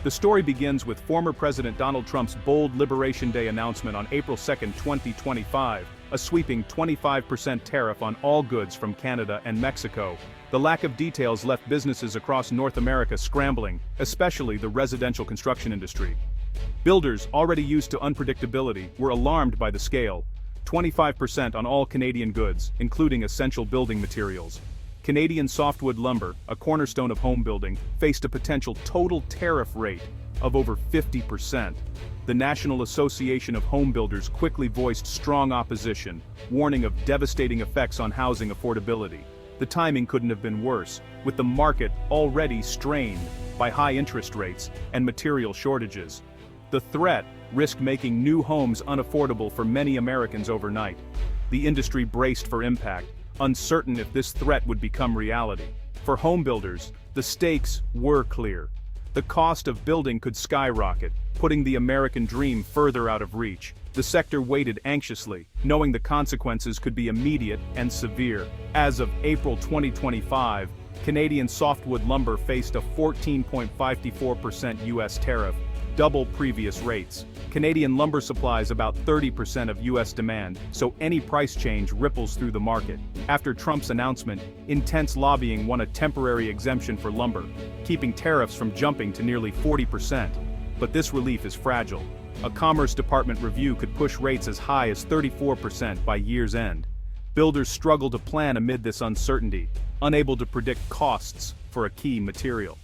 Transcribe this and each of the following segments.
The story begins with former President Donald Trump's bold Liberation Day announcement on April 2, 2025, a sweeping 25% tariff on all goods from Canada and Mexico. The lack of details left businesses across North America scrambling, especially the residential construction industry. Builders, already used to unpredictability, were alarmed by the scale: 25% on all Canadian goods, including essential building materials. Canadian softwood lumber, a cornerstone of home building, faced a potential total tariff rate of over 50%. The National Association of Home Builders quickly voiced strong opposition, warning of devastating effects on housing affordability. The timing couldn't have been worse, with the market already strained by high interest rates and material shortages. The threat risked making new homes unaffordable for many Americans overnight. The industry braced for impact, uncertain if this threat would become reality. For home builders, the stakes were clear. The cost of building could skyrocket, putting the American dream further out of reach. The sector waited anxiously, knowing the consequences could be immediate and severe. As of April 2025, Canadian softwood lumber faced a 14.54% U.S. tariff, double previous rates. Canadian lumber supplies about 30% of U.S. demand, so any price change ripples through the market. After Trump's announcement, intense lobbying won a temporary exemption for lumber, keeping tariffs from jumping to nearly 40%. But this relief is fragile. A Commerce Department review could push rates as high as 34% by year's end. Builders struggle to plan amid this uncertainty, unable to predict costs for a key material.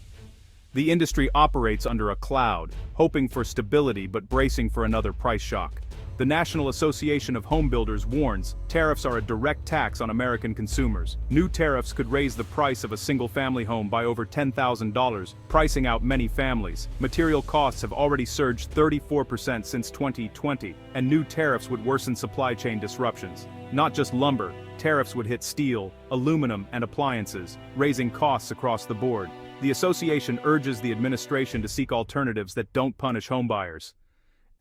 The industry operates under a cloud, hoping for stability but bracing for another price shock. The National Association of Home Builders warns tariffs are a direct tax on American consumers. New tariffs could raise the price of a single-family home by over $10,000, pricing out many families. Material costs have already surged 34% since 2020, and new tariffs would worsen supply chain disruptions. Not just lumber, tariffs would hit steel, aluminum, and appliances, raising costs across the board. The association urges the administration to seek alternatives that don't punish homebuyers.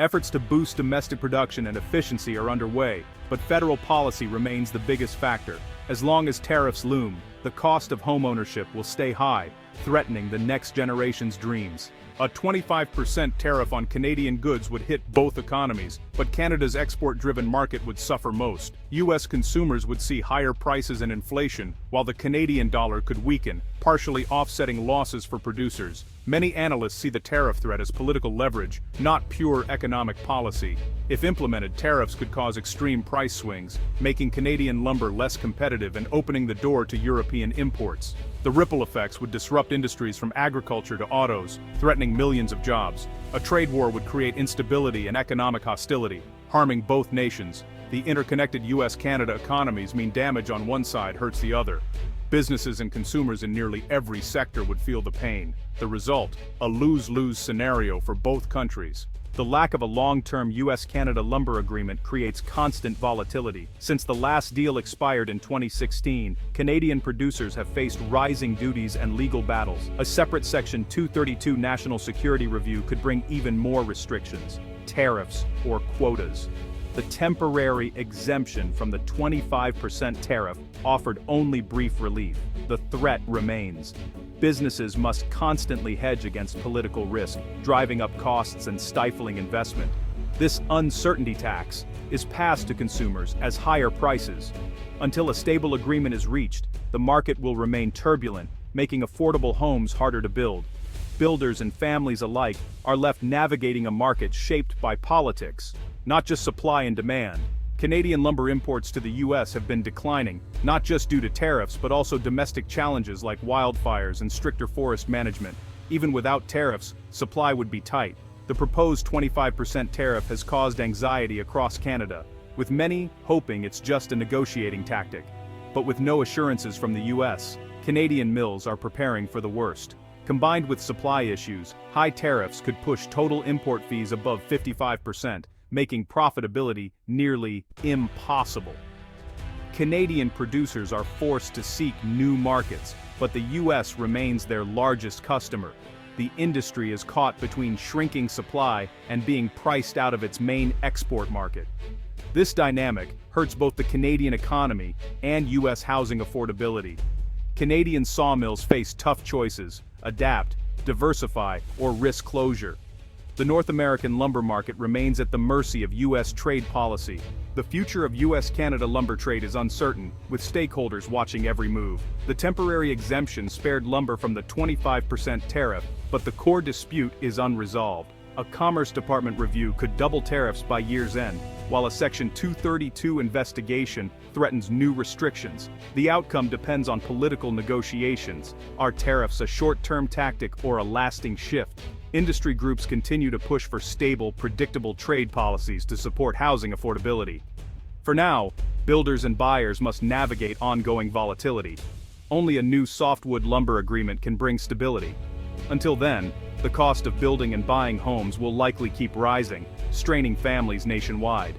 Efforts to boost domestic production and efficiency are underway, but federal policy remains the biggest factor. As long as tariffs loom, the cost of homeownership will stay high, threatening the next generation's dreams. A 25% tariff on Canadian goods would hit both economies, but Canada's export-driven market would suffer most. U.S. consumers would see higher prices and inflation, while the Canadian dollar could weaken, partially offsetting losses for producers. Many analysts see the tariff threat as political leverage, not pure economic policy. If implemented, tariffs could cause extreme price swings, making Canadian lumber less competitive and opening the door to European imports. The ripple effects would disrupt industries from agriculture to autos, threatening millions of jobs. A trade war would create instability and economic hostility, harming both nations. The interconnected U.S. Canada economies mean damage on one side hurts the other. Businesses and consumers in nearly every sector would feel the pain. The result, a lose-lose scenario for both countries. The lack of a long-term U.S. Canada lumber agreement creates constant volatility. Since the last deal expired in 2016, Canadian producers have faced rising duties and legal battles. A separate Section 232 national security review could bring even more restrictions, tariffs, or quotas. The temporary exemption from the 25% tariff offered only brief relief. The threat remains. Businesses must constantly hedge against political risk, driving up costs and stifling investment. This uncertainty tax is passed to consumers as higher prices. Until a stable agreement is reached, the market will remain turbulent, making affordable homes harder to build. Builders and families alike are left navigating a market shaped by politics, not just supply and demand. Canadian lumber imports to the U.S. have been declining, not just due to tariffs but also domestic challenges like wildfires and stricter forest management. Even without tariffs, supply would be tight. The proposed 25% tariff has caused anxiety across Canada, with many hoping it's just a negotiating tactic. But with no assurances from the U.S., Canadian mills are preparing for the worst. Combined with supply issues, high tariffs could push total import fees above 55%, making profitability nearly impossible. Canadian producers are forced to seek new markets, but the U.S. remains their largest customer. The industry is caught between shrinking supply and being priced out of its main export market. This dynamic hurts both the Canadian economy and U.S. housing affordability. Canadian sawmills face tough choices: adapt, diversify, or risk closure. The North American lumber market remains at the mercy of U.S. trade policy. The future of U.S. Canada lumber trade is uncertain, with stakeholders watching every move. The temporary exemption spared lumber from the 25% tariff, but the core dispute is unresolved. A Commerce Department review could double tariffs by year's end, while a Section 232 investigation threatens new restrictions. The outcome depends on political negotiations. Are tariffs a short-term tactic or a lasting shift? Industry groups continue to push for stable, predictable trade policies to support housing affordability. For now, builders and buyers must navigate ongoing volatility. Only a new softwood lumber agreement can bring stability. Until then, the cost of building and buying homes will likely keep rising, straining families nationwide.